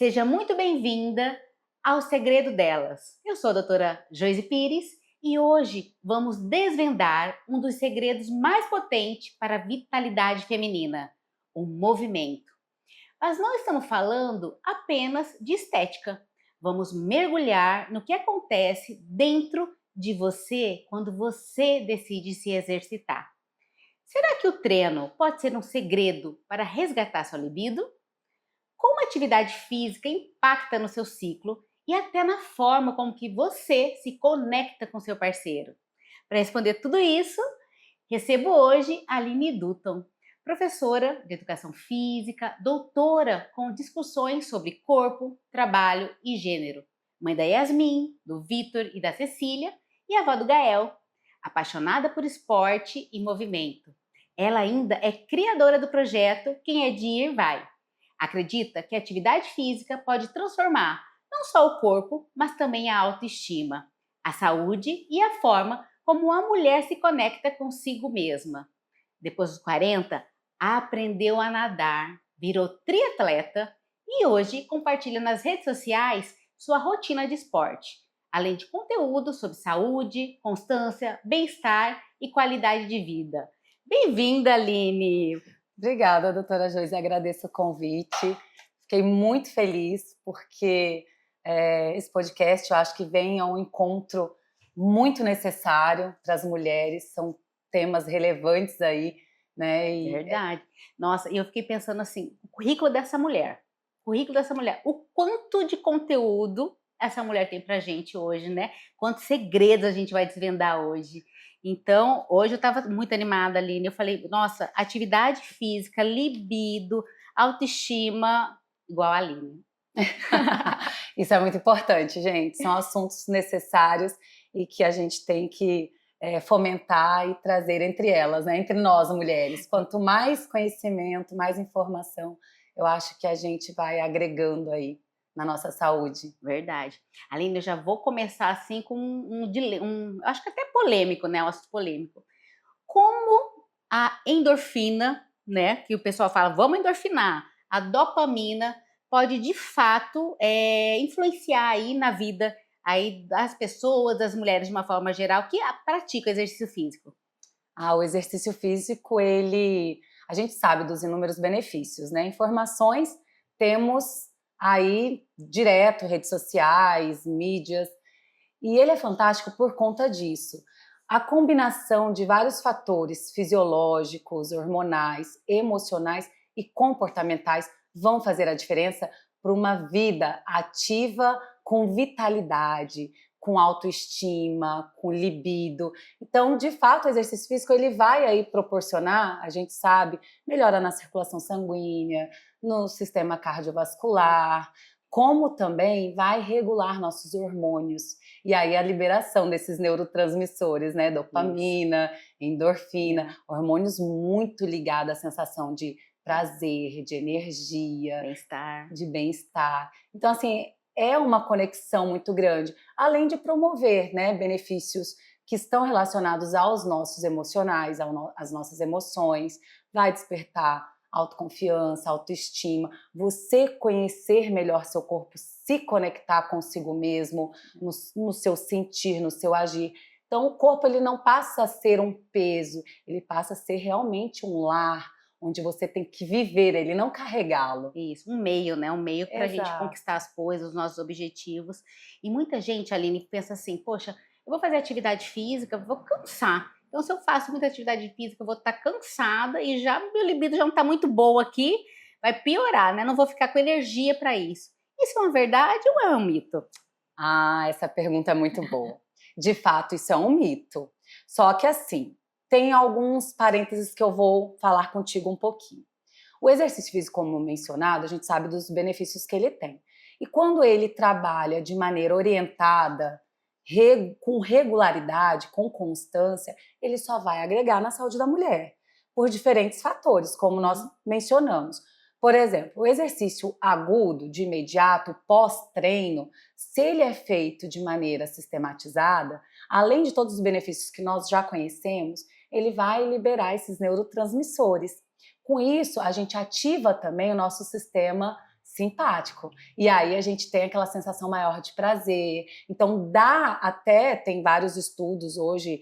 Seja muito bem-vinda ao Segredo Delas. Eu sou a doutora Joyce Pires e hoje vamos desvendar um dos segredos mais potentes para a vitalidade feminina, o movimento. Mas não estamos falando apenas de estética. Vamos mergulhar no que acontece dentro de você quando você decide se exercitar. Será que o treino pode ser um segredo para resgatar sua libido? Como a atividade física impacta no seu ciclo e até na forma como que você se conecta com seu parceiro? Para responder tudo isso, recebo hoje a Aline Dutton, professora de Educação Física, doutora com discussões sobre corpo, trabalho e gênero, mãe da Yasmin, do Vitor e da Cecília e avó do Gael, apaixonada por esporte e movimento. Ela ainda é criadora do projeto Quem é de Ir Vai. Acredita que a atividade física pode transformar não só o corpo, mas também a autoestima, a saúde e a forma como a mulher se conecta consigo mesma. Depois dos 40, aprendeu a nadar, virou triatleta e hoje compartilha nas redes sociais sua rotina de esporte, além de conteúdo sobre saúde, constância, bem-estar e qualidade de vida. Bem-vinda, Aline! Obrigada, doutora Joyce, agradeço o convite. Fiquei muito feliz porque esse podcast eu acho que vem a um encontro muito necessário para as mulheres, são temas relevantes aí, né? Verdade. Nossa, e eu fiquei pensando assim, o currículo dessa mulher, o quanto de conteúdo essa mulher tem pra gente hoje, né? Quantos segredos a gente vai desvendar hoje. Então, hoje eu estava muito animada, Aline, eu falei, nossa, atividade física, libido, autoestima, igual a Aline. Isso é muito importante, gente. São assuntos necessários e que a gente tem que fomentar e trazer entre elas, né? Entre nós, mulheres. Quanto mais conhecimento, mais informação, eu acho que a gente vai agregando aí na nossa saúde. Verdade. Aline, eu já vou começar assim com acho que até polêmico, né? Um assunto polêmico. Como a endorfina, né? Que o pessoal fala, vamos endorfinar. A dopamina pode de fato influenciar aí na vida aí das pessoas, das mulheres de uma forma geral que praticam exercício físico. O exercício físico, a gente sabe dos inúmeros benefícios, né? Informações temos aí direto, redes sociais, mídias, e ele é fantástico por conta disso. A combinação de vários fatores fisiológicos, hormonais, emocionais e comportamentais vão fazer a diferença para uma vida ativa, com vitalidade, com autoestima, com libido. Então, de fato, o exercício físico ele vai aí proporcionar, a gente sabe, melhora na circulação sanguínea, no sistema cardiovascular, como também vai regular nossos hormônios. E aí a liberação desses neurotransmissores, né? Dopamina, endorfina, hormônios muito ligados à sensação de prazer, de energia, de bem-estar. Então, assim, é uma conexão muito grande, além de promover, né, benefícios que estão relacionados aos nossos emocionais, às nossas emoções, vai despertar autoconfiança, autoestima, você conhecer melhor seu corpo, se conectar consigo mesmo, no seu sentir, no seu agir. Então o corpo ele não passa a ser um peso, ele passa a ser realmente um lar, onde você tem que viver ele, não carregá-lo. Isso, um meio, né? Um meio para a gente Exato. conquistar as coisas, os nossos objetivos. E muita gente, Aline, pensa assim, poxa, eu vou fazer atividade física, vou cansar. Então, se eu faço muita atividade física, eu vou estar cansada e já meu libido já não está muito boa aqui, vai piorar, né? Não vou ficar com energia para isso. Isso é uma verdade ou é um mito? Essa pergunta é muito boa. De fato, isso é um mito. Só que assim, tem alguns parênteses que eu vou falar contigo um pouquinho. O exercício físico, como mencionado, a gente sabe dos benefícios que ele tem. E quando ele trabalha de maneira orientada, com regularidade, com constância, ele só vai agregar na saúde da mulher, por diferentes fatores, como nós mencionamos. Por exemplo, o exercício agudo, de imediato, pós-treino, se ele é feito de maneira sistematizada, além de todos os benefícios que nós já conhecemos, ele vai liberar esses neurotransmissores. Com isso, a gente ativa também o nosso sistema simpático. E aí a gente tem aquela sensação maior de prazer. Então tem vários estudos hoje,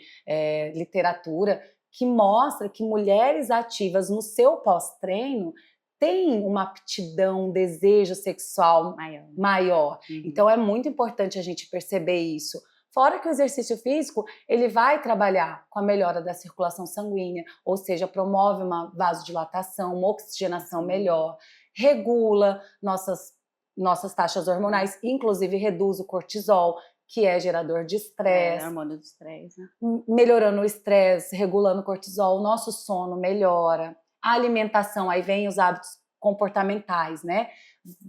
literatura, que mostra que mulheres ativas no seu pós-treino têm uma aptidão, um desejo sexual maior. Então é muito importante a gente perceber isso. Fora que o exercício físico, ele vai trabalhar com a melhora da circulação sanguínea, ou seja, promove uma vasodilatação, uma oxigenação melhor, regula nossas taxas hormonais, inclusive reduz o cortisol, que é gerador de estresse. Hormônio do estresse, né? Melhorando o estresse, regulando o cortisol, o nosso sono melhora. A alimentação, aí vem os hábitos comportamentais, né?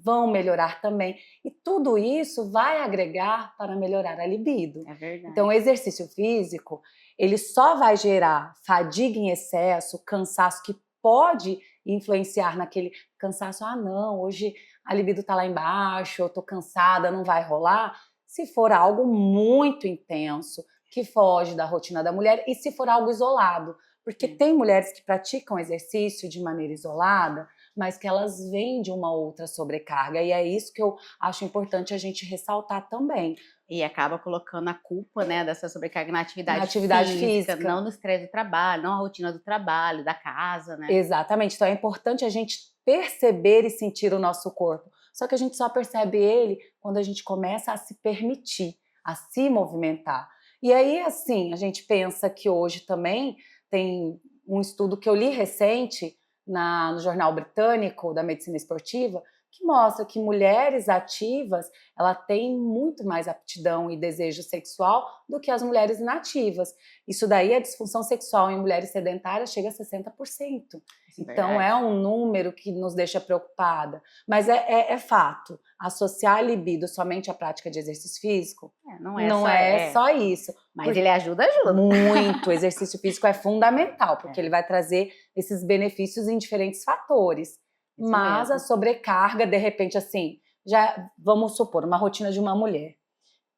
Vão melhorar também. E tudo isso vai agregar para melhorar a libido. É verdade. Então, o exercício físico, ele só vai gerar fadiga em excesso, cansaço que pode influenciar naquele cansaço. Ah, não, hoje a libido tá lá embaixo, eu tô cansada, não vai rolar. Se for algo muito intenso, que foge da rotina da mulher, e se for algo isolado. Porque tem mulheres que praticam exercício de maneira isolada, mas que elas vêm de uma outra sobrecarga. E é isso que eu acho importante a gente ressaltar também. E acaba colocando a culpa, né, dessa sobrecarga na atividade física, não no estresse do trabalho, não a rotina do trabalho, da casa, né? Exatamente. Então é importante a gente perceber e sentir o nosso corpo. Só que a gente só percebe ele quando a gente começa a se permitir, a se movimentar. E aí, assim, a gente pensa que hoje também tem um estudo que eu li recente no Jornal Britânico da Medicina Esportiva, que mostra que mulheres ativas, ela tem muito mais aptidão e desejo sexual do que as mulheres inativas. Isso daí, a disfunção sexual em mulheres sedentárias chega a 60%. Então, é um número que nos deixa preocupada. Mas é fato, associar a libido somente à prática de exercício físico não é só isso. Mas ele ajuda. Muito. O exercício físico é fundamental, porque ele vai trazer esses benefícios em diferentes fatores. Mas a sobrecarga, de repente, assim, já vamos supor, uma rotina de uma mulher,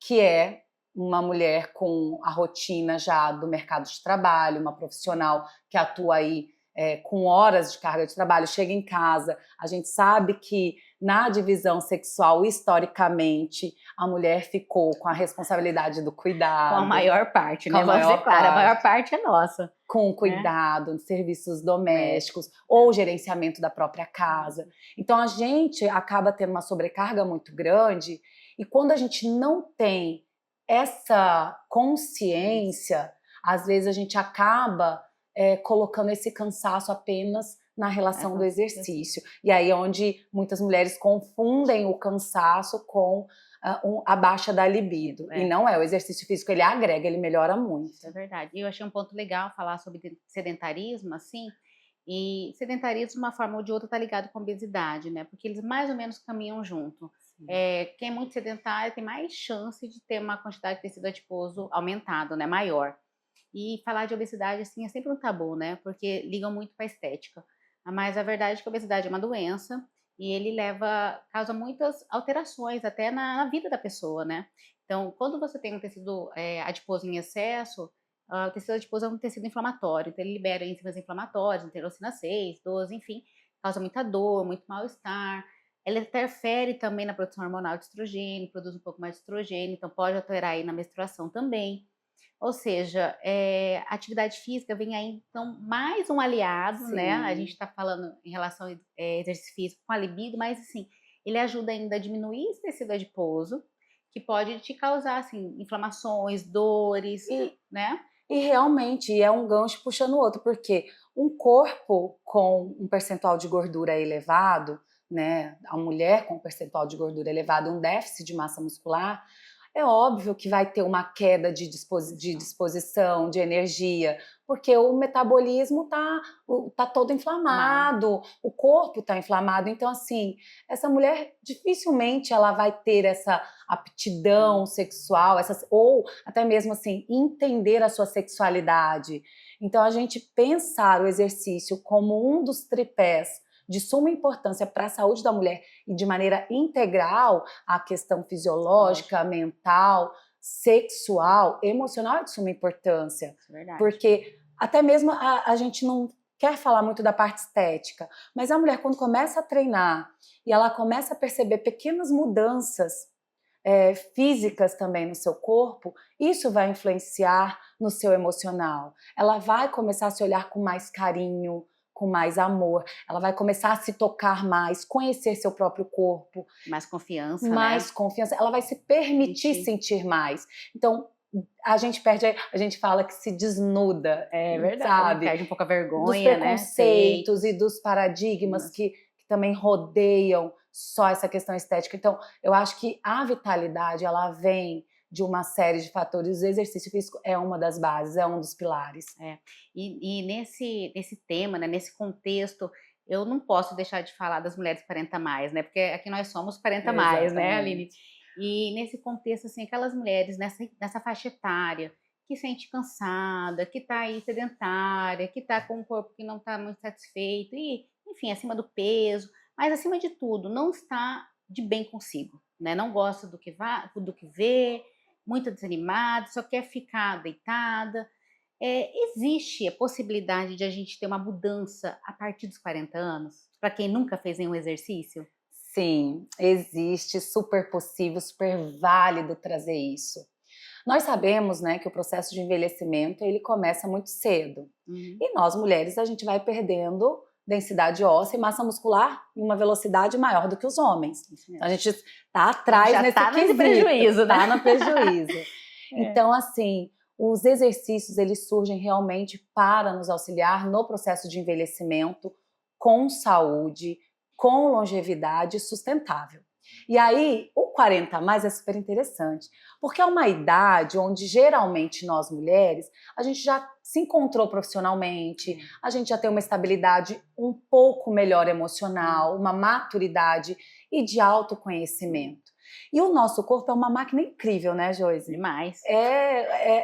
que é uma mulher com a rotina já do mercado de trabalho, uma profissional que atua aí com horas de carga de trabalho, chega em casa, a gente sabe que na divisão sexual, historicamente, a mulher ficou com a responsabilidade do cuidado. Com a maior parte, né? Vamos ser claro, a maior parte é nossa. Com o cuidado, serviços domésticos, ou gerenciamento da própria casa. Então, a gente acaba tendo uma sobrecarga muito grande, e quando a gente não tem essa consciência, às vezes a gente acaba colocando esse cansaço apenas na relação do exercício. E aí é onde muitas mulheres confundem o cansaço com a baixa da libido. E não é, o exercício físico ele agrega, ele melhora muito. É verdade. E eu achei um ponto legal falar sobre sedentarismo, assim, e sedentarismo, de uma forma ou de outra, está ligado com obesidade, né? Porque eles mais ou menos caminham junto. Quem é muito sedentário tem mais chance de ter uma quantidade de tecido adiposo aumentado, né? Maior. E falar de obesidade, assim, é sempre um tabu, né? Porque ligam muito para a estética. Mas a verdade é que a obesidade é uma doença e ele causa muitas alterações até na vida da pessoa, né? Então, quando você tem um tecido adiposo em excesso, o tecido adiposo é um tecido inflamatório, então ele libera enzimas inflamatórias, interleucina 6, 12, enfim, causa muita dor, muito mal-estar. Ela interfere também na produção hormonal de estrogênio, produz um pouco mais de estrogênio, então pode alterar aí na menstruação também. Ou seja, a atividade física vem aí, então, mais um aliado, né? A gente está falando em relação ao exercício físico com a libido, mas, assim, ele ajuda ainda a diminuir esse tecido adiposo, que pode te causar, assim, inflamações, dores, né? E realmente é um gancho puxando o outro, porque um corpo com um percentual de gordura elevado, né? A mulher com um percentual de gordura elevado, um déficit de massa muscular, é óbvio que vai ter uma queda de disposição, de energia, porque o metabolismo tá todo inflamado, o corpo tá inflamado. Então, assim, essa mulher dificilmente ela vai ter essa aptidão sexual, ou até mesmo assim, entender a sua sexualidade. Então, a gente pensar o exercício como um dos tripés de suma importância para a saúde da mulher e de maneira integral, a questão fisiológica, mental, sexual, emocional é de suma importância. Verdade. Porque até mesmo a gente não quer falar muito da parte estética, mas a mulher quando começa a treinar e ela começa a perceber pequenas mudanças físicas também no seu corpo, isso vai influenciar no seu emocional. Ela vai começar a se olhar com mais carinho, com mais amor. Ela vai começar a se tocar mais, conhecer seu próprio corpo. Mais confiança, Mais né? confiança. Ela vai se permitir sentir mais. Então, a gente fala que se desnuda, É verdade, sabe? perde um pouco a vergonha, Dos né? preconceitos e dos paradigmas que também rodeiam só essa questão estética. Então, eu acho que a vitalidade, ela vem de uma série de fatores. O exercício físico é uma das bases, é um dos pilares. E nesse tema, né, nesse contexto, eu não posso deixar de falar das mulheres 40 mais, né? Porque aqui nós somos 40 mais, né, Aline? E nesse contexto, assim, aquelas mulheres nessa faixa etária que sente cansada, que tá aí sedentária, que tá com um corpo que não tá muito satisfeito e, enfim, acima do peso, mas acima de tudo, não está de bem consigo, né? Não gosta do que vê, muito desanimada, só quer ficar deitada. Existe a possibilidade de a gente ter uma mudança a partir dos 40 anos? Para quem nunca fez nenhum exercício? Sim, existe, super possível, super válido trazer isso. Nós sabemos, né, que o processo de envelhecimento ele começa muito cedo. E nós mulheres a gente vai perdendo densidade óssea e massa muscular em uma velocidade maior do que os homens. Então, a gente está atrás já nesse tá quesito, prejuízo, né? tá no prejuízo. Então, assim, os exercícios eles surgem realmente para nos auxiliar no processo de envelhecimento com saúde, com longevidade sustentável. E aí, o 40 a mais é super interessante, porque é uma idade onde geralmente nós mulheres, a gente já se encontrou profissionalmente, a gente já tem uma estabilidade um pouco melhor emocional, uma maturidade e de autoconhecimento. E o nosso corpo é uma máquina incrível, né, Joyce? Demais.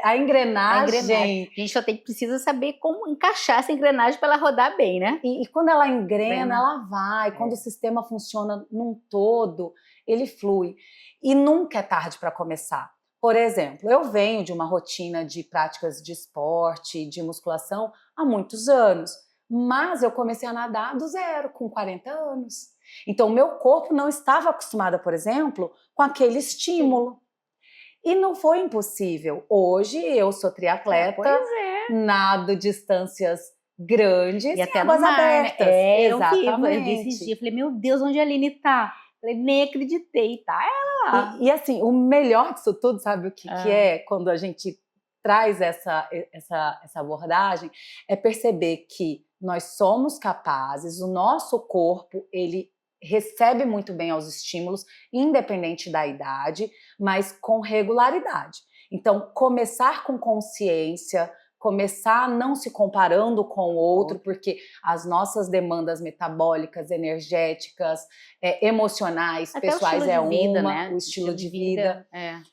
A engrenagem. A gente precisa saber como encaixar essa engrenagem para ela rodar bem, né? E quando ela engrena, ela vai. Quando o sistema funciona num todo, ele flui. E nunca é tarde para começar. Por exemplo, eu venho de uma rotina de práticas de esporte, de musculação, há muitos anos. Mas eu comecei a nadar do zero, com 40 anos. Então, o meu corpo não estava acostumado, por exemplo, com aquele estímulo. E não foi impossível. Hoje eu sou triatleta, nado distâncias grandes e até águas abertas. Exatamente. Eu vi esses dias, falei, meu Deus, onde a Aline tá? Falei, nem acreditei, tá ela lá. E assim, o melhor disso tudo, sabe o que é quando a gente traz essa abordagem? É perceber que nós somos capazes, o nosso corpo, ele recebe muito bem aos estímulos, independente da idade, mas com regularidade. Então, começar com consciência, começar não se comparando com o outro, porque as nossas demandas metabólicas, energéticas, emocionais, até pessoais né? O estilo de vida.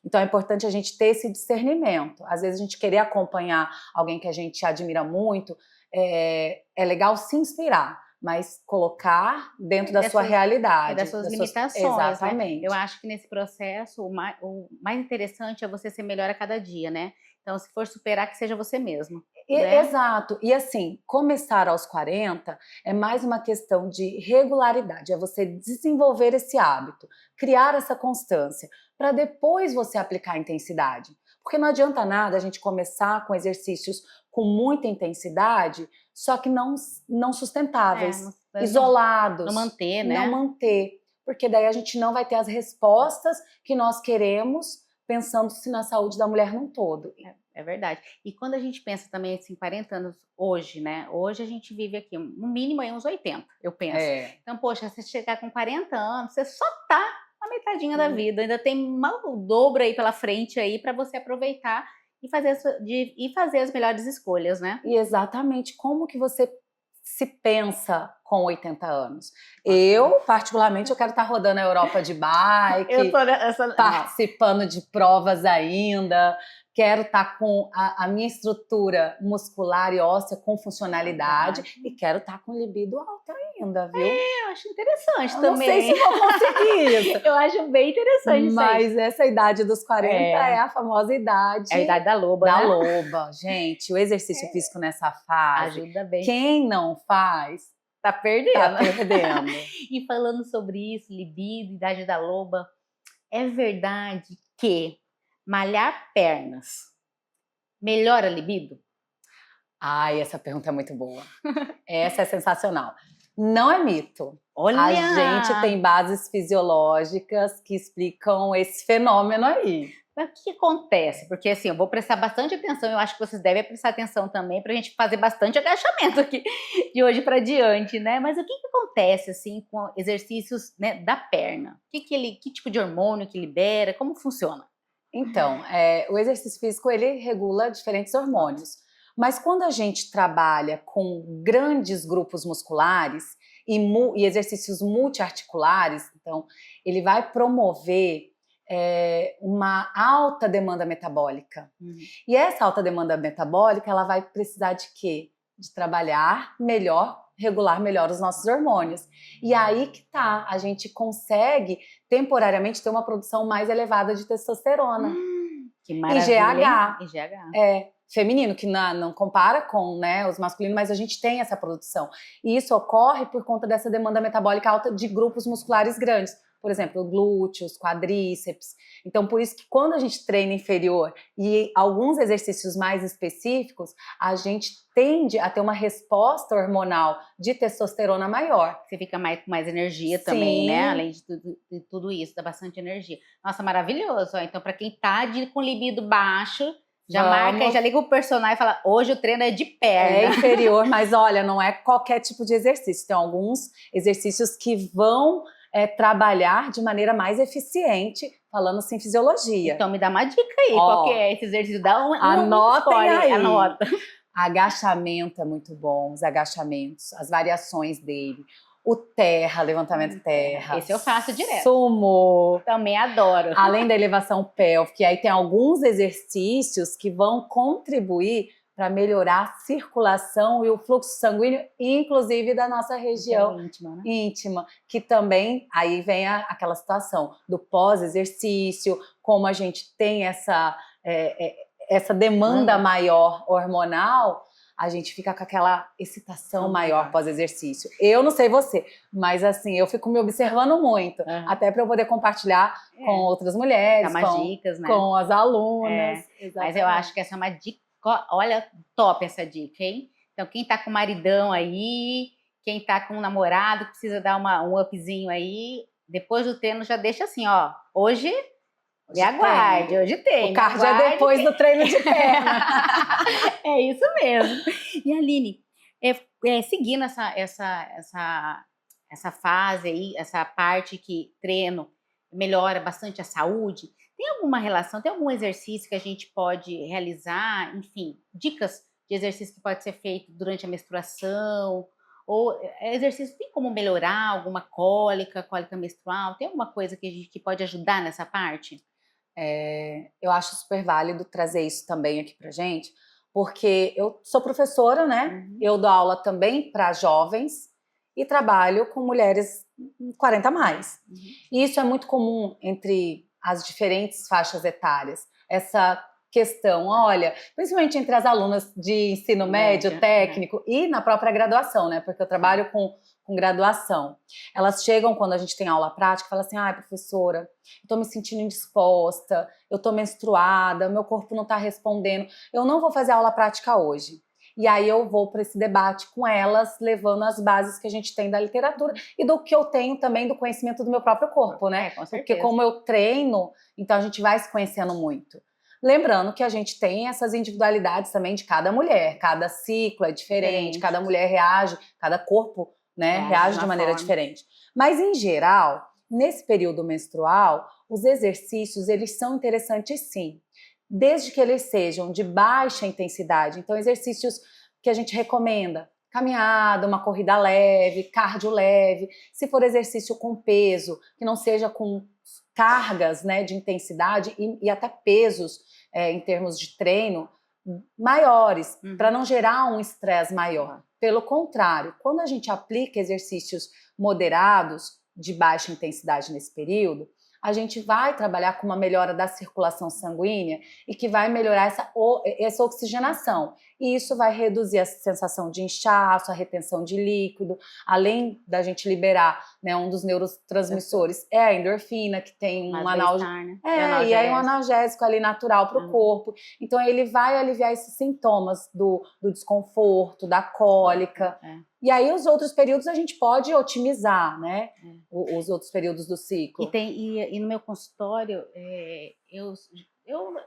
Então é importante a gente ter esse discernimento. Às vezes a gente querer acompanhar alguém que a gente admira muito, é legal se inspirar, mas colocar dentro da sua realidade. Das suas limitações. Exatamente. Né? Eu acho que nesse processo o mais interessante é você ser melhor a cada dia, né? Então, se for superar, que seja você mesmo. Né? Exato. E assim, começar aos 40 é mais uma questão de regularidade. É você desenvolver esse hábito, criar essa constância, para depois você aplicar a intensidade. Porque não adianta nada a gente começar com exercícios com muita intensidade, só que não sustentáveis, isolados. Não manter, né? Não manter. Porque daí a gente não vai ter as respostas que nós queremos, pensando-se na saúde da mulher num todo. É verdade. E quando a gente pensa também assim, 40 anos hoje, né? Hoje a gente vive aqui, no mínimo aí uns 80, eu penso. Então, poxa, se chegar com 40 anos, você só tá a metadinha da vida. Ainda tem o dobro aí pela frente aí para você aproveitar e fazer as melhores escolhas, né? E exatamente como que você se pensa com 80 anos. Eu, particularmente, eu quero estar rodando a Europa de bike, Eu tô nessa... participando de provas ainda, quero estar com a minha estrutura muscular e óssea com funcionalidade e quero estar com libido alta ainda, viu? Eu acho interessante eu também. Não sei se vou conseguir isso. Eu acho bem interessante Mas isso aí. essa idade dos 40 é a famosa idade... É a idade da loba, da né? loba. Gente, o exercício físico nessa fase, ajuda bem. quem não faz, tá perdendo. Tá perdendo. E falando sobre isso, libido, idade da loba, é verdade que malhar pernas melhora a libido? Ai, essa pergunta é muito boa. Essa é sensacional. Não é mito. Olha! A gente tem bases fisiológicas que explicam esse fenômeno aí. Mas o que acontece? Porque assim, eu vou prestar bastante atenção, eu acho que vocês devem prestar atenção também pra gente fazer bastante agachamento aqui de hoje pra diante, né? Mas o que acontece assim com exercícios, né, da perna? Que tipo de hormônio que libera? Como funciona? Então, o exercício físico, ele regula diferentes hormônios. Mas quando a gente trabalha com grandes grupos musculares e exercícios multiarticulares, então, ele vai promover uma alta demanda metabólica. E essa alta demanda metabólica, ela vai precisar de quê? De trabalhar melhor, regular melhor os nossos hormônios. E aí que tá, a gente consegue temporariamente ter uma produção mais elevada de testosterona. Que maravilha. E GH. Feminino, que não compara com, né, os masculinos, mas a gente tem essa produção. E isso ocorre por conta dessa demanda metabólica alta de grupos musculares grandes. Por exemplo, glúteos, quadríceps. Então, por isso que quando a gente treina inferior e alguns exercícios mais específicos, a gente tende a ter uma resposta hormonal de testosterona maior. Você fica com mais energia também, né? Além de tudo isso, dá bastante energia. Nossa, maravilhoso. Então, para quem tá com libido baixo, já marca, já liga o personal e fala, hoje o treino é de perna. É inferior, mas olha, não é qualquer tipo de exercício. Tem alguns exercícios que vão trabalhar de maneira mais eficiente, falando sem fisiologia. Então me dá uma dica aí, qual que é esse exercício? Anotem aí. Anota. Agachamento é muito bom, os agachamentos, as variações dele. O terra, levantamento terra. Esse eu faço direto. Sumo. Também adoro. Além da elevação pélvica. E aí tem alguns exercícios que vão contribuir para melhorar a circulação e o fluxo sanguíneo, inclusive da nossa região íntima, né? íntima, que também, aí vem aquela situação do pós-exercício, como a gente tem essa demanda maior hormonal, a gente fica com aquela excitação maior pós-exercício. Eu não sei você, mas assim, eu fico me observando muito, até para eu poder compartilhar com outras mulheres, dicas, né? Com as alunas. Mas eu acho que essa é uma dica, olha, top essa dica, hein? Então, quem tá com maridão aí, quem tá com um namorado, precisa dar um upzinho aí, depois do treino já deixa assim, ó, hoje me aguarde, hoje tem. O cardio é depois do treino de perna. É isso mesmo. E Aline, seguindo essa fase aí, essa parte que treino melhora bastante a saúde, tem alguma relação, tem algum exercício que a gente pode realizar, enfim, dicas de exercício que pode ser feito durante a menstruação, ou exercício tem como melhorar alguma cólica menstrual, tem alguma coisa que pode ajudar nessa parte? Eu acho super válido trazer isso também aqui pra gente, porque eu sou professora, né? Eu dou aula também para jovens e trabalho com mulheres 40 a mais. E isso é muito comum entre as diferentes faixas etárias. Essa questão, olha, principalmente entre as alunas de ensino médio, técnico e na própria graduação, né? Porque eu trabalho com graduação. Elas chegam quando a gente tem aula prática e falam assim, professora, eu tô me sentindo indisposta, eu tô menstruada, meu corpo não tá respondendo, eu não vou fazer aula prática hoje. E aí eu vou para esse debate com elas, levando as bases que a gente tem da literatura e do que eu tenho também do conhecimento do meu próprio corpo, né? Com certeza. Porque como eu treino, então a gente vai se conhecendo muito. Lembrando que a gente tem essas individualidades também de cada mulher, cada ciclo é diferente, cada mulher reage, cada corpo, né, reage de maneira diferente. Mas, em geral, nesse período menstrual, os exercícios, eles são interessantes sim, desde que eles sejam de baixa intensidade. Então, exercícios que a gente recomenda, caminhada, uma corrida leve, cardio leve. Se for exercício com peso, que não seja com cargas, né, de intensidade e até pesos em termos de treino maiores, para não gerar um estresse maior. Pelo contrário, quando a gente aplica exercícios moderados, de baixa intensidade nesse período, a gente vai trabalhar com uma melhora da circulação sanguínea e que vai melhorar essa oxigenação. E isso vai reduzir a sensação de inchaço, a retenção de líquido, além da gente liberar, né, um dos neurotransmissores é a endorfina, que tem um analgésico. E aí um analgésico ali natural para o corpo. Então ele vai aliviar esses sintomas do desconforto, da cólica. E aí os outros períodos a gente pode otimizar, né? Os outros períodos do ciclo. E no meu consultório,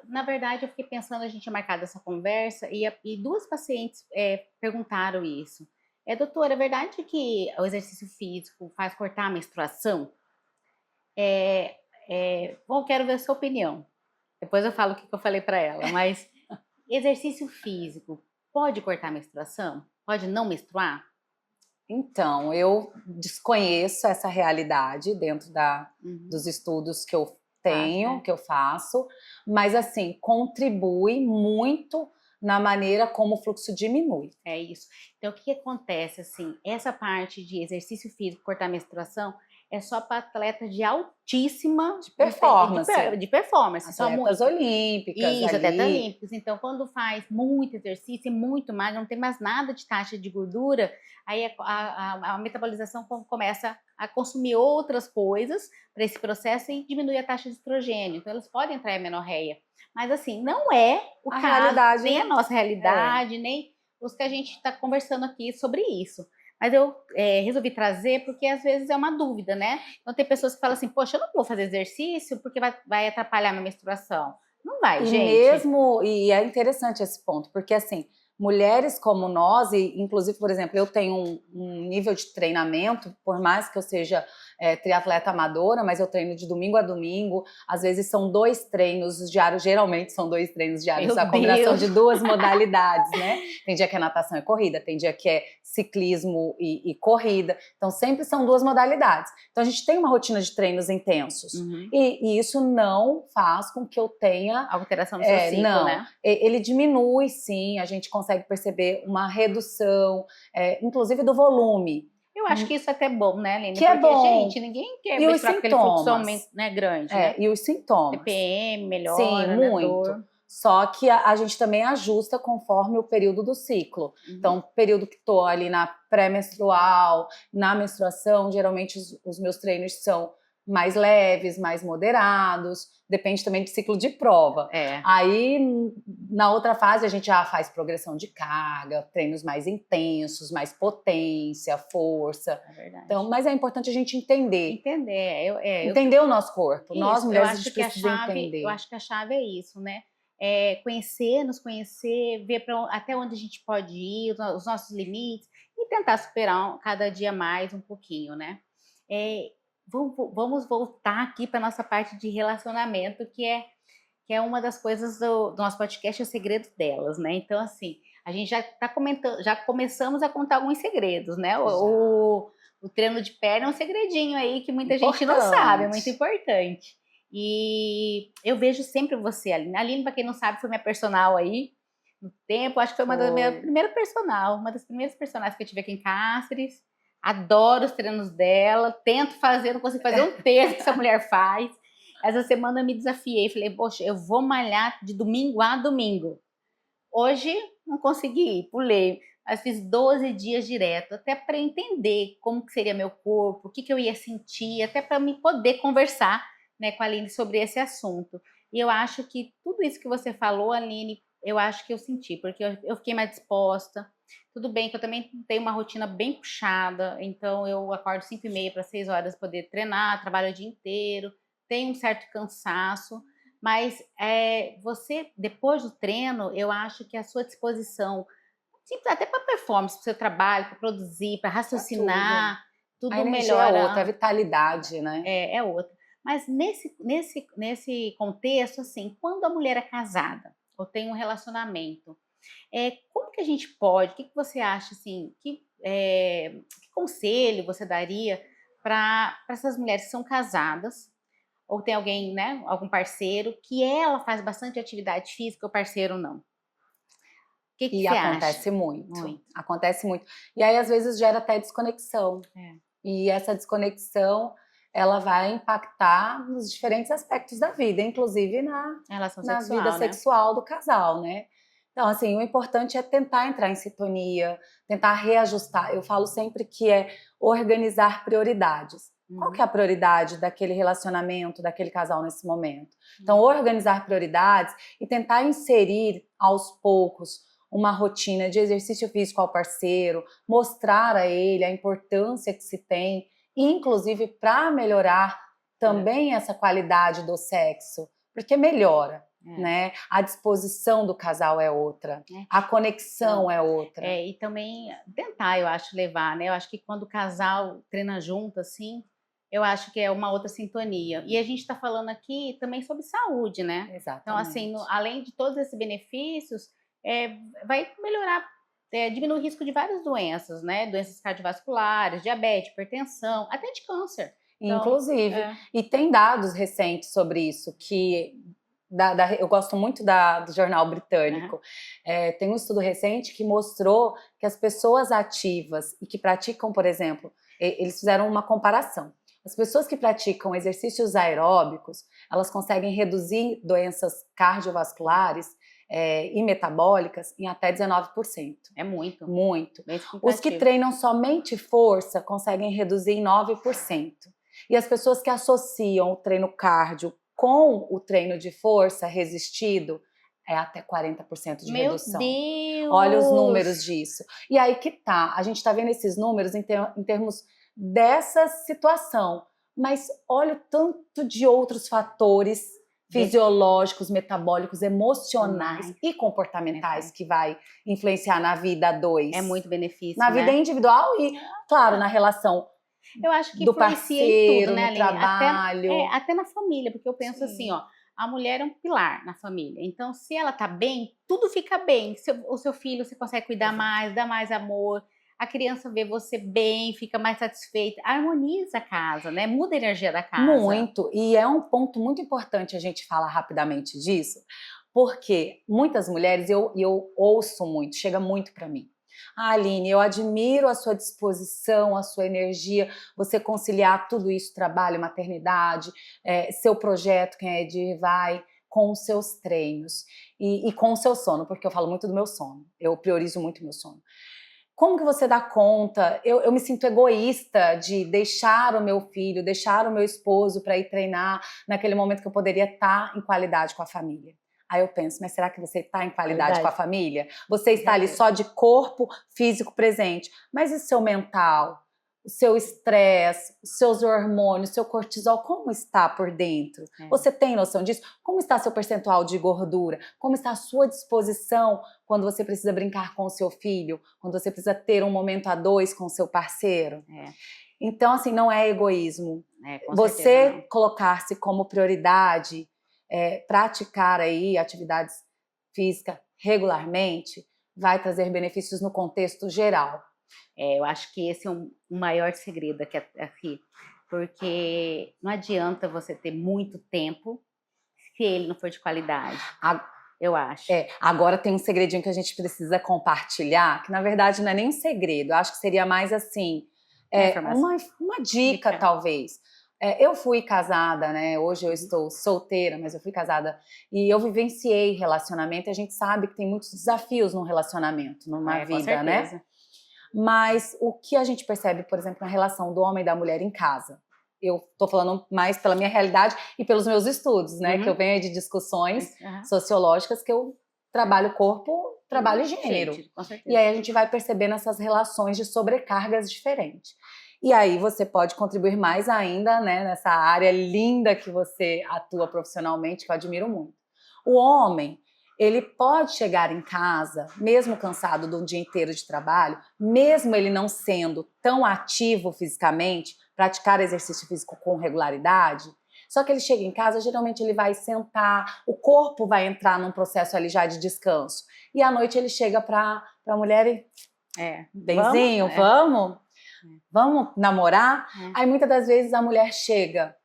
na verdade, eu fiquei pensando, a gente tinha marcado essa conversa e duas pacientes perguntaram isso. Doutora, é verdade que o exercício físico faz cortar a menstruação? Bom, quero ver a sua opinião. Depois eu falo o que eu falei para ela, mas exercício físico pode cortar a menstruação? Pode não menstruar? Então, eu desconheço essa realidade dentro dos estudos que eu tenho, que eu faço, mas assim, contribui muito na maneira como o fluxo diminui. É isso. Então, o que acontece, assim, essa parte de exercício físico, cortar a menstruação, é só para atletas de altíssima performance. De performance. Atletas olímpicas. Isso, atletas olímpicos. Então, quando faz muito exercício e muito mais, não tem mais nada de taxa de gordura, aí a metabolização começa a consumir outras coisas para esse processo e diminui a taxa de estrogênio. Então, eles podem entrar em amenorreia. Mas, assim, não é o caso, realidade, nem a nossa realidade, nem os que a gente está conversando aqui sobre isso. Mas eu resolvi trazer porque às vezes é uma dúvida, né? Então tem pessoas que falam assim, poxa, eu não vou fazer exercício porque vai atrapalhar minha menstruação. Não vai, gente. E é interessante esse ponto, porque assim, mulheres como nós, e inclusive, por exemplo, eu tenho um nível de treinamento, por mais que eu seja triatleta amadora, mas eu treino de domingo a domingo, às vezes são 2 treinos diários, geralmente são 2 treinos diários, a combinação de 2 modalidades, né? Tem dia que é natação e corrida, tem dia que é ciclismo e corrida, então sempre são 2 modalidades. Então a gente tem uma rotina de treinos intensos, e isso não faz com que eu tenha alteração no seu ciclo, não, né? Ele diminui, sim, a gente consegue perceber uma redução, inclusive do volume. Eu acho que isso é até bom, né, Aline? Que é bom. Gente, ninguém quer menstruar com aquele fluxo né, grande, né? E os sintomas. TPM melhora, sim, muito. Dor. Só que a gente também ajusta conforme o período do ciclo. Então, período que estou ali na pré-menstrual, na menstruação, geralmente os meus treinos são mais leves, mais moderados, depende também do ciclo de prova. Aí, na outra fase, a gente já faz progressão de carga, treinos mais intensos, mais potência, força. É verdade. Então, mas é importante a gente entender. Entender o nosso corpo. Isso, nós, mulheres, a gente precisa entender. Eu acho que a chave é isso, né? Nos conhecer, ver até onde a gente pode ir, os nossos limites, e tentar superar cada dia mais um pouquinho, né? Vamos voltar aqui para a nossa parte de relacionamento, que é uma das coisas do nosso podcast, é o segredo delas, né? Então, assim, a gente já está comentando, já começamos a contar alguns segredos, né? O treino de perna é um segredinho aí que muita gente não sabe, é muito importante. E eu vejo sempre você, Aline. Aline, para quem não sabe, foi minha personal aí no tempo, acho que foi uma das minhas primeiras personal, uma das primeiras personagens que eu tive aqui em Cáceres. Adoro os treinos dela, tento fazer, não consigo fazer um terço que essa mulher faz. Essa semana eu me desafiei, falei, poxa, eu vou malhar de domingo a domingo. Hoje não consegui, pulei, mas fiz 12 dias direto, até para entender como que seria meu corpo, o que eu ia sentir, até para me poder conversar, né, com a Aline sobre esse assunto. E eu acho que tudo isso que você falou, Aline, eu acho que eu senti, porque eu fiquei mais disposta. Tudo bem que eu também tenho uma rotina bem puxada, então eu acordo 5h30 para 6 horas poder treinar, trabalho o dia inteiro, tenho um certo cansaço, mas você, depois do treino, eu acho que a sua disposição, até para performance, para o seu trabalho, para produzir, para raciocinar, tudo melhora. É outra, a vitalidade, né? É outra. Mas nesse contexto, assim, quando a mulher é casada ou tem um relacionamento, Como que a gente pode, o que você acha, assim, que conselho você daria para essas mulheres que são casadas, ou tem alguém, né, algum parceiro, que ela faz bastante atividade física, o parceiro não? O que E você acha? acontece muito, Muito. acontece muito. E aí, às vezes, gera até desconexão. É. E essa desconexão, ela vai impactar nos diferentes aspectos da vida, inclusive Em relação na vida sexual, né? sexual do casal, né? Então, assim, o importante é tentar entrar em sintonia, tentar reajustar. Eu falo sempre que é organizar prioridades. Qual que é a prioridade daquele relacionamento, daquele casal nesse momento? Então, organizar prioridades e tentar inserir aos poucos uma rotina de exercício físico ao parceiro, mostrar a ele a importância que se tem, inclusive para melhorar também essa qualidade do sexo, porque melhora. Né? A disposição do casal é outra, a conexão é outra. E também tentar, eu acho, levar, né? Eu acho que quando o casal treina junto, assim, eu acho que é uma outra sintonia. E a gente está falando aqui também sobre saúde, né? Exatamente. Então, assim, além de todos esses benefícios, vai melhorar, diminuir o risco de várias doenças, né? Doenças cardiovasculares, diabetes, hipertensão, até de câncer. Então, inclusive, e tem dados recentes sobre isso, que eu gosto muito do jornal britânico. Tem um estudo recente que mostrou que as pessoas ativas e que praticam, por exemplo, eles fizeram uma comparação. As pessoas que praticam exercícios aeróbicos, elas conseguem reduzir doenças cardiovasculares e metabólicas em até 19%. É muito. Muito. Os que treinam somente força conseguem reduzir em 9%. E as pessoas que associam o treino cardio com o treino de força resistido é até 40% de redução. Meu Deus! Olha os números disso. E aí que tá, a gente tá vendo esses números em termos dessa situação, mas olha o tanto de outros fatores fisiológicos, metabólicos, emocionais e comportamentais que vai influenciar na vida a dois. É muito benefício, na vida individual e, claro, na relação eu acho que do parceiro, tudo, né, no trabalho. Até na família, porque eu penso assim, ó, a mulher é um pilar na família. Então, se ela tá bem, tudo fica bem. O seu filho, você consegue cuidar mais, dar mais amor. A criança vê você bem, fica mais satisfeita. Harmoniza a casa, né? Muda a energia da casa. Muito. E é um ponto muito importante a gente falar rapidamente disso, porque muitas mulheres, eu ouço muito, chega muito para mim. Aline, eu admiro a sua disposição, a sua energia, você conciliar tudo isso, trabalho, maternidade, seu projeto, quem é de vai, com os seus treinos e com o seu sono, porque eu falo muito do meu sono, eu priorizo muito o meu sono. Como que você dá conta? Eu me sinto egoísta de deixar o meu filho, deixar o meu esposo para ir treinar naquele momento que eu poderia estar em qualidade com a família. Aí eu penso, mas será que você está em qualidade com a família? Você está ali só de corpo físico presente, mas e o seu mental? O seu estresse, os seus hormônios, o seu cortisol, como está por dentro? Você tem noção disso? Como está seu percentual de gordura? Como está a sua disposição quando você precisa brincar com o seu filho? Quando você precisa ter um momento a dois com o seu parceiro? Então, assim, não é egoísmo. Você colocar-se como prioridade, praticar aí atividades físicas regularmente, vai trazer benefícios no contexto geral. Eu acho que esse é o maior segredo aqui, porque não adianta você ter muito tempo se ele não for de qualidade, eu acho. Agora tem um segredinho que a gente precisa compartilhar, que na verdade não é nem um segredo, eu acho que seria mais assim, uma dica talvez. Eu fui casada, né? Hoje eu estou solteira, mas eu fui casada e eu vivenciei relacionamento e a gente sabe que tem muitos desafios num relacionamento, numa vida, né? Mas o que a gente percebe, por exemplo, na relação do homem e da mulher em casa? Eu tô falando mais pela minha realidade e pelos meus estudos, né? Que eu venho de discussões sociológicas que eu trabalho corpo, trabalho gênero. E aí a gente vai percebendo essas relações de sobrecargas diferentes. E aí você pode contribuir mais ainda, né, nessa área linda que você atua profissionalmente, que eu admiro muito. O homem, ele pode chegar em casa, mesmo cansado de um dia inteiro de trabalho, mesmo ele não sendo tão ativo fisicamente, praticar exercício físico com regularidade, Só que ele chega em casa, geralmente ele vai sentar, o corpo vai entrar num processo ali já de descanso. E à noite ele chega pra mulher e... benzinho, vamos namorar? Aí muitas das vezes a mulher chega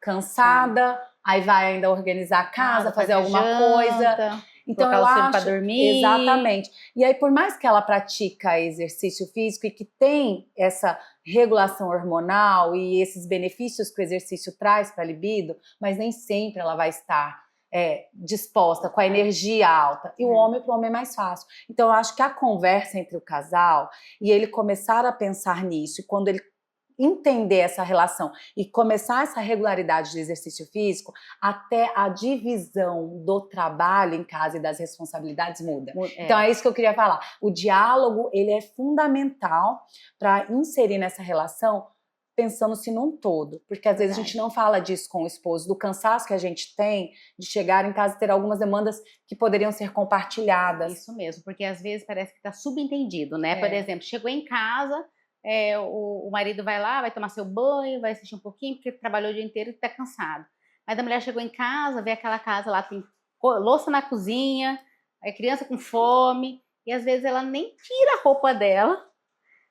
cansada, aí vai ainda organizar a casa, fazer alguma coisa. Então eu acho pra dormir. Exatamente. E aí por mais que ela pratica exercício físico e que tem essa regulação hormonal e esses benefícios que o exercício traz para a libido, mas nem sempre ela vai estar disposta, com a energia alta. E o homem, para o homem é mais fácil. Então eu acho que a conversa entre o casal e ele começar a pensar nisso, e quando ele entender essa relação e começar essa regularidade de exercício físico, até a divisão do trabalho em casa e das responsabilidades muda. Então é isso que eu queria falar. O diálogo, ele é fundamental para inserir nessa relação pensando-se num todo, porque às vezes a gente não fala disso com o esposo, do cansaço que a gente tem de chegar em casa e ter algumas demandas que poderiam ser compartilhadas. Isso mesmo, porque às vezes parece que está subentendido, né? Por exemplo, chegou em casa, o marido vai lá, vai tomar seu banho, vai assistir um pouquinho, porque trabalhou o dia inteiro e está cansado. Mas a mulher chegou em casa, vê aquela casa lá, tem louça na cozinha, a criança com fome, e às vezes ela nem tira a roupa dela,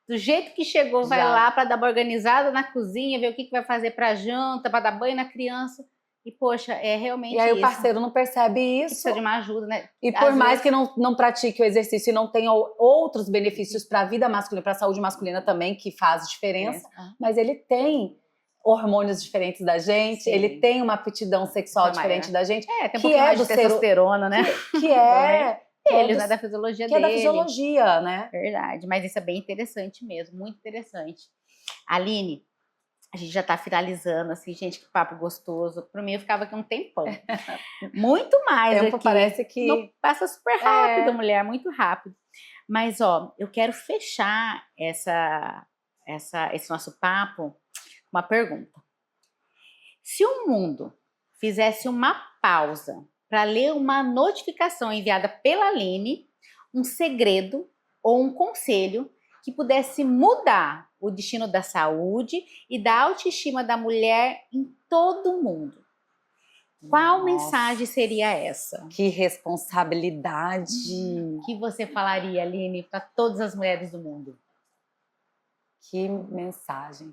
do jeito que chegou, vai lá para dar uma organizada na cozinha, ver o que vai fazer para janta, para dar banho na criança. E, poxa, é realmente isso. E aí o parceiro não percebe isso. Precisa de uma ajuda, né? E por mais que não pratique o exercício e não tenha outros benefícios para a vida masculina, para a saúde masculina também, que faz diferença, mas ele tem hormônios diferentes da gente, ele tem uma aptidão sexual diferente da gente. Tem um pouquinho mais de testosterona, né? Que é... Eles, né, da fisiologia dele. Que é da fisiologia, né? Verdade, mas isso é bem interessante mesmo, muito interessante. Aline, a gente já tá finalizando, assim, gente, que papo gostoso. Para mim, eu ficava aqui um tempão. Muito mais tempo aqui. Parece que... Não, passa super rápido, mulher, muito rápido. Mas, ó, eu quero fechar esse nosso papo com uma pergunta. Se o mundo fizesse uma pausa para ler uma notificação enviada pela Aline, um segredo ou um conselho que pudesse mudar o destino da saúde e da autoestima da mulher em todo o mundo. Qual mensagem seria essa? Que responsabilidade! Que você falaria, Aline, para todas as mulheres do mundo? Que mensagem!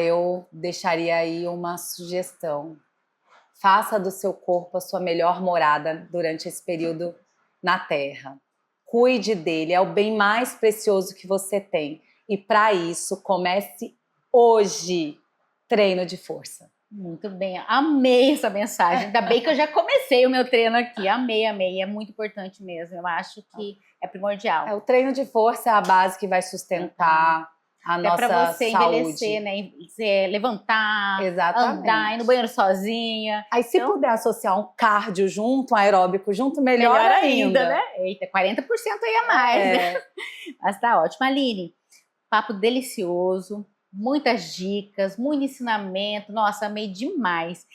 Eu deixaria aí uma sugestão. Faça do seu corpo a sua melhor morada durante esse período na Terra. Cuide dele, é o bem mais precioso que você tem. E para isso, comece hoje treino de força. Muito bem, amei essa mensagem. Ainda bem que eu já comecei o meu treino aqui. Amei, amei. É muito importante mesmo. Eu acho que é primordial. O treino de força é a base que vai sustentar a nossa saúde. Para você envelhecer, né? Levantar, andar, ir no banheiro sozinha. Aí se puder associar um cardio junto, um aeróbico junto, melhor ainda, né? Eita, 40% aí a mais, né? Mas tá ótimo. Aline, papo delicioso, muitas dicas, muito ensinamento. Nossa, amei demais.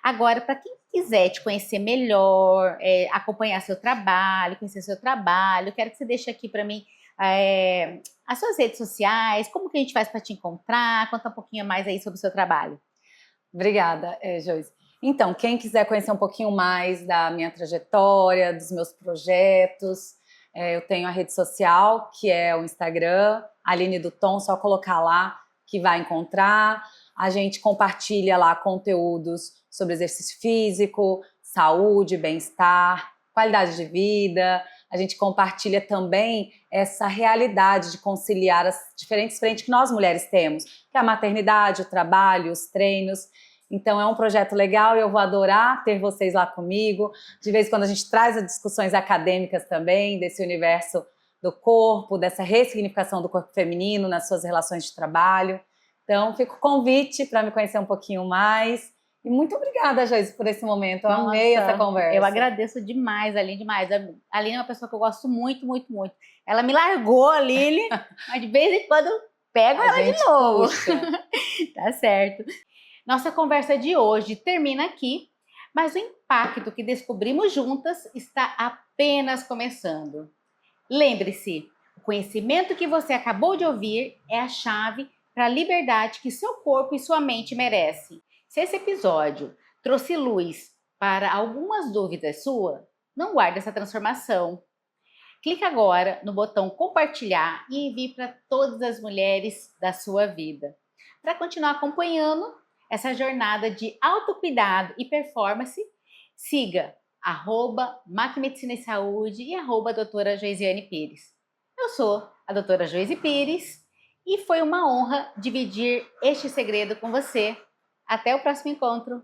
Agora, para quem quiser te conhecer melhor, acompanhar seu trabalho, conhecer seu trabalho, quero que você deixe aqui para mim as suas redes sociais, como que a gente faz para te encontrar, conta um pouquinho mais aí sobre o seu trabalho. Obrigada, Joyce. Então, quem quiser conhecer um pouquinho mais da minha trajetória, dos meus projetos, eu tenho a rede social, que é o Instagram, Aline do Tom, só colocar lá que vai encontrar. A gente compartilha lá conteúdos sobre exercício físico, saúde, bem-estar, qualidade de vida. A gente compartilha também essa realidade de conciliar as diferentes frentes que nós mulheres temos, que é a maternidade, o trabalho, os treinos. Então é um projeto legal e eu vou adorar ter vocês lá comigo. De vez em quando a gente traz as discussões acadêmicas também, desse universo do corpo, dessa ressignificação do corpo feminino nas suas relações de trabalho. Então fica o convite para me conhecer um pouquinho mais. E muito obrigada, Joyce, por esse momento. Eu amei essa conversa. Eu agradeço demais, Aline, demais. A Aline é uma pessoa que eu gosto muito, muito, muito. Ela me largou, a Aline, mas de vez em quando eu pego ela de novo. Tá certo. Nossa conversa de hoje termina aqui, mas o impacto que descobrimos juntas está apenas começando. Lembre-se, o conhecimento que você acabou de ouvir é a chave para a liberdade que seu corpo e sua mente merecem. Se esse episódio trouxe luz para algumas dúvidas suas, não guarde essa transformação. Clique agora no botão compartilhar e envie para todas as mulheres da sua vida, para continuar acompanhando essa jornada de autocuidado e performance. Siga @MacMedicina e Saúde e doutora Joisiane Pires. Eu sou a doutora Joisi Pires e foi uma honra dividir este segredo com você. Até o próximo encontro!